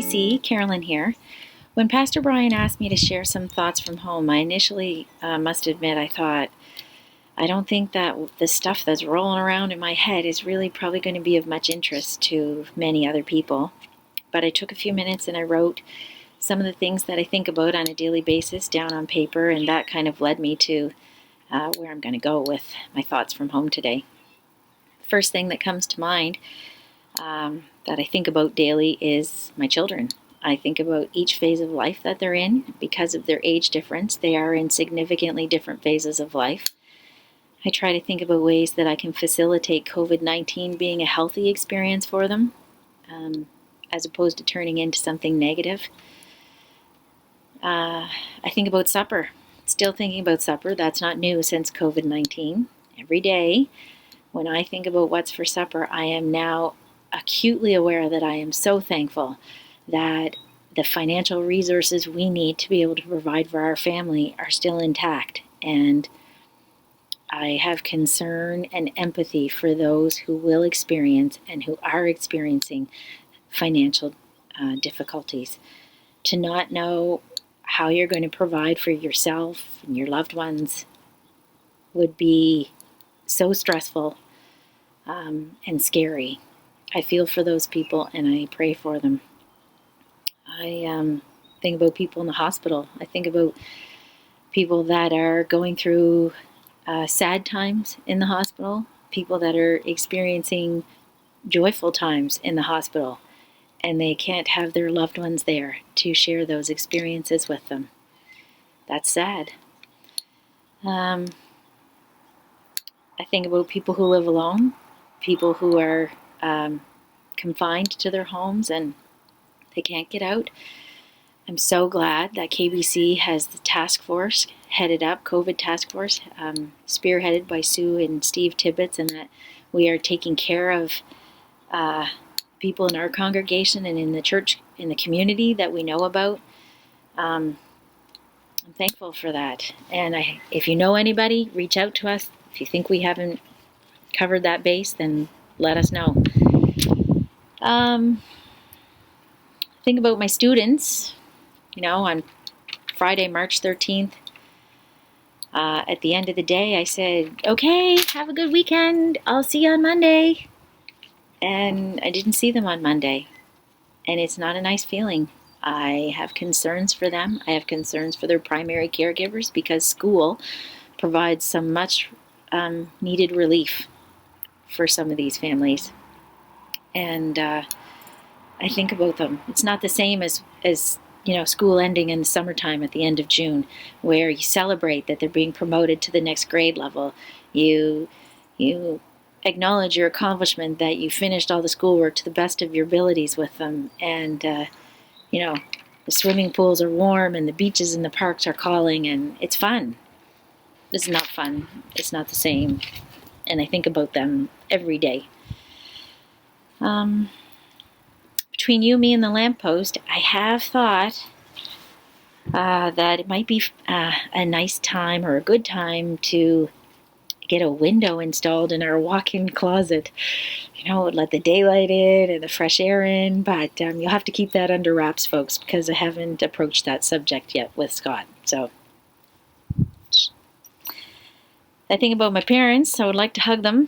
KBC, Carolyn here. When Pastor Brian asked me to share some thoughts from home, I initially must admit I thought, I don't think that the stuff that's rolling around in my head is really probably going to be of much interest to many other people. But I took a few minutes and I wrote some of the things that I think about on a daily basis down on paper, and that kind of led me to where I'm going to go with my thoughts from home today. First thing that comes to mind that I think about daily is my children. I think about each phase of life that they're in. Because of their age difference, they are in significantly different phases of life. I try to think about ways that I can facilitate COVID-19 being a healthy experience for them, as opposed to turning into something negative. I think about supper. Still thinking about supper. That's not new since COVID-19. Every day, when I think about what's for supper, I am now acutely aware that I am so thankful that the financial resources we need to be able to provide for our family are still intact. And I have concern and empathy for those who will experience and who are experiencing financial difficulties. To not know how you're going to provide for yourself and your loved ones would be so stressful and scary. I feel for those people and I pray for them. I think about people in the hospital. I think about people that are going through sad times in the hospital, people that are experiencing joyful times in the hospital, and they can't have their loved ones there to share those experiences with them. That's sad. I think about people who live alone, people who are confined to their homes and they can't get out. I'm so glad that KBC has the task force headed up, COVID task force, spearheaded by Sue and Steve Tibbetts, and that we are taking care of people in our congregation and in the church, in the community that we know about. I'm thankful for that. And if you know anybody, reach out to us. If you think we haven't covered that base, then let us know. Think about my students. You know, on Friday, March 13th, at the end of the day, I said, okay, have a good weekend. I'll see you on Monday. And I didn't see them on Monday. And it's not a nice feeling. I have concerns for them. I have concerns for their primary caregivers because school provides some much needed relief for some of these families. And I think about them. It's not the same as school ending in the summertime at the end of June, where you celebrate that they're being promoted to the next grade level. You acknowledge your accomplishment that you finished all the schoolwork to the best of your abilities with them, and the swimming pools are warm and the beaches and the parks are calling, and it's fun. This is not fun. It's not the same, and I think about them every day. Between you, me, and the lamppost, I have thought that it might be a nice time or a good time to get a window installed in our walk-in closet. Let the daylight in and the fresh air in, but you'll have to keep that under wraps, folks, because I haven't approached that subject yet with Scott. So I think about my parents. I would like to hug them.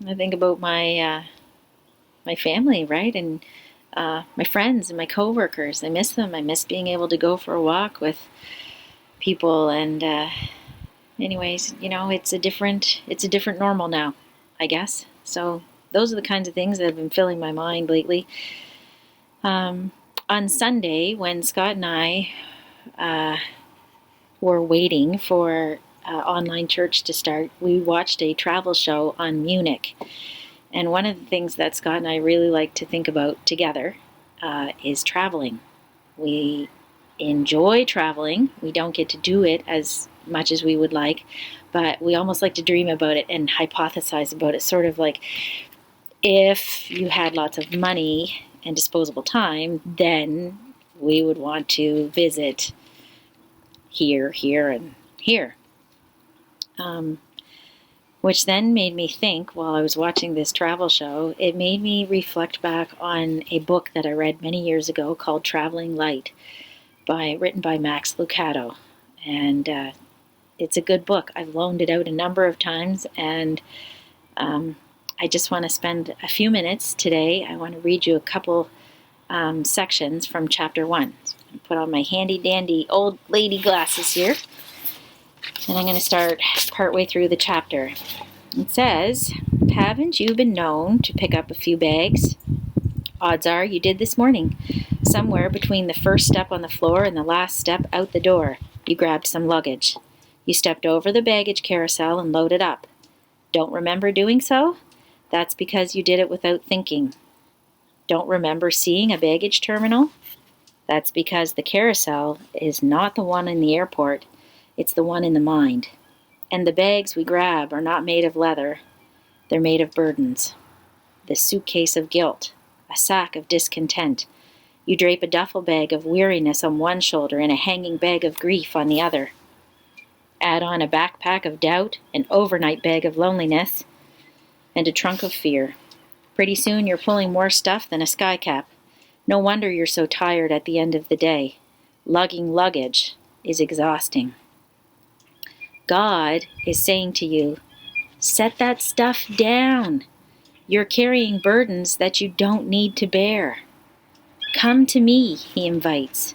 I think about my family, right? And my friends and my coworkers. I miss them. I miss being able to go for a walk with people. And anyways, it's a different normal now, I guess. So those are the kinds of things that have been filling my mind lately. On Sunday, when Scott and I were waiting for online church to start, we watched a travel show on Munich. And one of the things that Scott and I really like to think about together is traveling. We enjoy traveling. We don't get to do it as much as we would like, but we almost like to dream about it and hypothesize about it, sort of like if you had lots of money and disposable time, then we would want to visit here, and here. which then made me think while I was watching this travel show, it made me reflect back on a book that I read many years ago called Traveling Light, written by Max Lucado. And it's a good book. I've loaned it out a number of times, and I just want to spend a few minutes today. I want to read you a couple sections from chapter 1. I put on my handy dandy old lady glasses here, and I'm going to start partway through the chapter. It says, "Haven't you been known to pick up a few bags? Odds are you did this morning. Somewhere between the first step on the floor and the last step out the door, you grabbed some luggage. You stepped over the baggage carousel and loaded up. Don't remember doing so? That's because you did it without thinking. Don't remember seeing a baggage terminal? That's because the carousel is not the one in the airport, it's the one in the mind. And the bags we grab are not made of leather, they're made of burdens. The suitcase of guilt, a sack of discontent. You drape a duffel bag of weariness on one shoulder and a hanging bag of grief on the other. Add on a backpack of doubt, an overnight bag of loneliness, and a trunk of fear. Pretty soon you're pulling more stuff than a skycap. No wonder you're so tired at the end of the day. Lugging luggage is exhausting. God is saying to you, set that stuff down. You're carrying burdens that you don't need to bear. Come to me, he invites.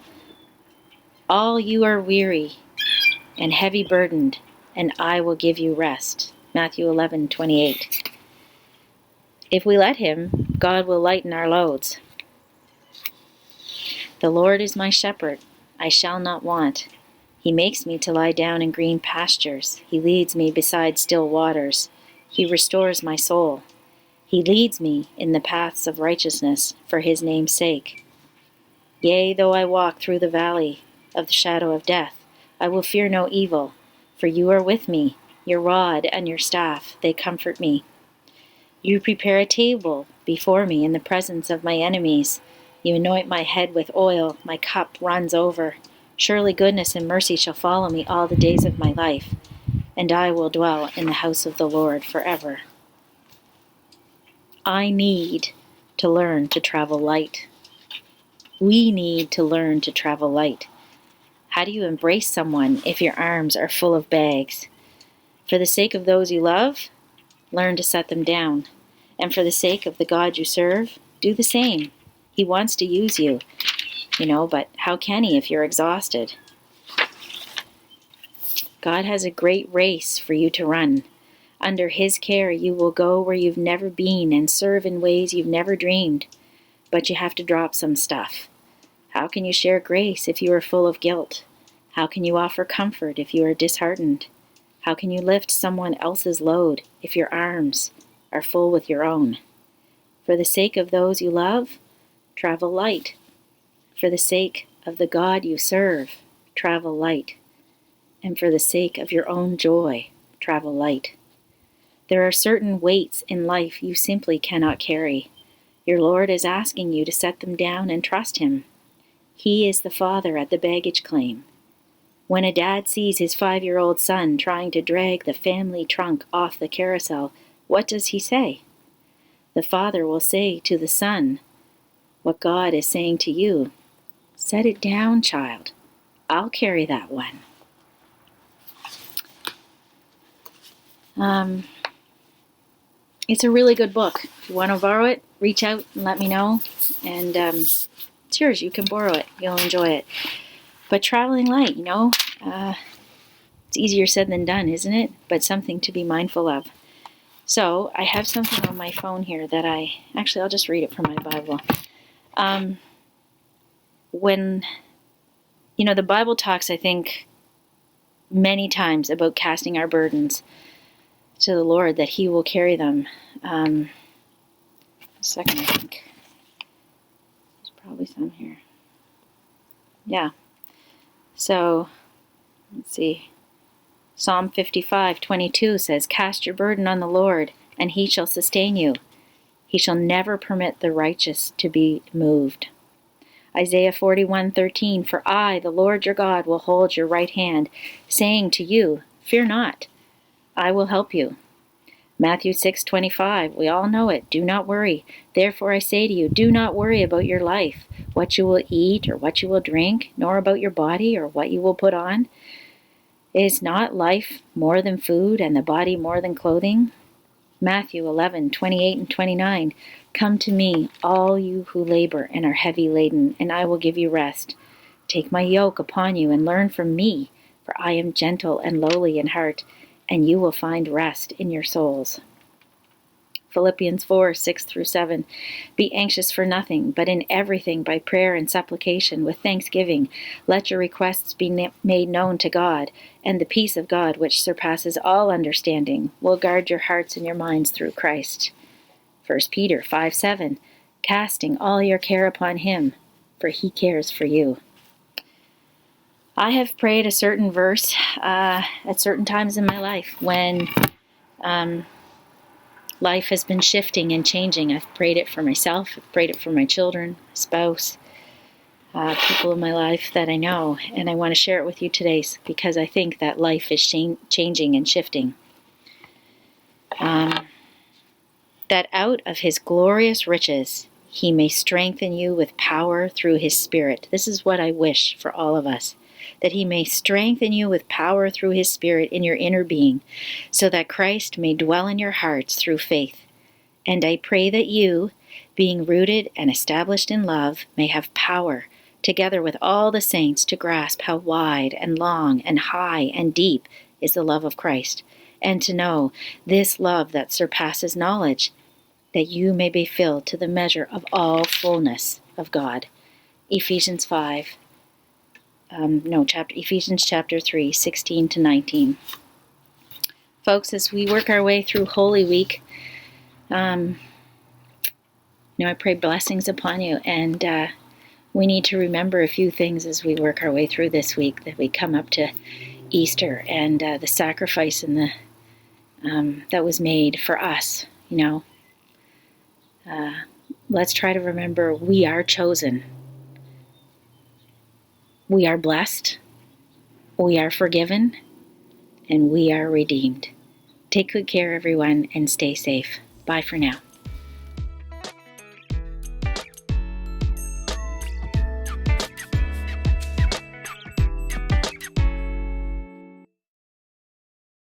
All you are weary and heavy burdened, and I will give you rest. Matthew 11:28. If we let him, God will lighten our loads. The Lord is my shepherd, I shall not want. He makes me to lie down in green pastures. He leads me beside still waters. He restores my soul. He leads me in the paths of righteousness for his name's sake. Yea, though I walk through the valley of the shadow of death, I will fear no evil, for you are with me. Your rod and your staff, they comfort me. You prepare a table before me in the presence of my enemies. You anoint my head with oil, my cup runs over. Surely goodness and mercy shall follow me all the days of my life, and I will dwell in the house of the Lord forever." I need to learn to travel light. We need to learn to travel light. How do you embrace someone if your arms are full of bags? For the sake of those you love, learn to set them down. And for the sake of the God you serve, do the same. He wants to use you, but how can he if you're exhausted? God has a great race for you to run. Under his care, you will go where you've never been and serve in ways you've never dreamed. But you have to drop some stuff. How can you share grace if you are full of guilt? How can you offer comfort if you are disheartened? How can you lift someone else's load if your arms are full with your own? For the sake of those you love, travel light. For the sake of the God you serve, travel light. And for the sake of your own joy, travel light. There are certain weights in life you simply cannot carry. Your Lord is asking you to set them down and trust him. He is the father at the baggage claim. When a dad sees his 5-year-old son trying to drag the family trunk off the carousel, what does he say? The father will say to the son what God is saying to you. Set it down, child. I'll carry that one. It's a really good book. If you want to borrow it, reach out and let me know. And it's yours. You can borrow it. You'll enjoy it. But traveling light, it's easier said than done, isn't it? But something to be mindful of. So I have something on my phone here that I'll just read it from my Bible. When, the Bible talks, I think, many times about casting our burdens to the Lord, that he will carry them. A second, I think. There's probably some here. Yeah. So, let's see. Psalm 55:22 says, "Cast your burden on the Lord, and he shall sustain you. He shall never permit the righteous to be moved." Isaiah 41:13, "For I, the Lord your God, will hold your right hand, saying to you, Fear not, I will help you. Matthew 6:25, we all know it. Do not worry. Therefore I say to you, do not worry about your life, what you will eat or what you will drink, nor about your body or what you will put on. Is not life more than food and the body more than clothing? Matthew 11:28 and 29, come to me, all you who labor and are heavy laden, and I will give you rest. Take my yoke upon you and learn from me, for I am gentle and lowly in heart, and you will find rest in your souls. Philippians 4:6 through 7. Be anxious for nothing, but in everything by prayer and supplication with thanksgiving, let your requests be made known to God, and the peace of God, which surpasses all understanding, will guard your hearts and your minds through Christ. 1 Peter 5:7. Casting all your care upon him, for he cares for you. I have prayed a certain verse at certain times in my life when life has been shifting and changing. I've prayed it for myself, I've prayed it for my children, my spouse, people in my life that I know, and I want to share it with you today because I think that life is changing and shifting. That out of his glorious riches he may strengthen you with power through his Spirit. This is what I wish for all of us, that he may strengthen you with power through his Spirit in your inner being, so that Christ may dwell in your hearts through faith. And I pray that you, being rooted and established in love, may have power, together with all the saints, to grasp how wide and long and high and deep is the love of Christ, and to know this love that surpasses knowledge, that you may be filled to the measure of all fullness of God. Ephesians chapter 3, 16 to 19. Folks, as we work our way through Holy Week, I pray blessings upon you, and we need to remember a few things as we work our way through this week, that we come up to Easter and the sacrifice and the that was made for us. Let's try to remember we are chosen. We are blessed, we are forgiven, and we are redeemed. Take good care, everyone, and stay safe. Bye for now.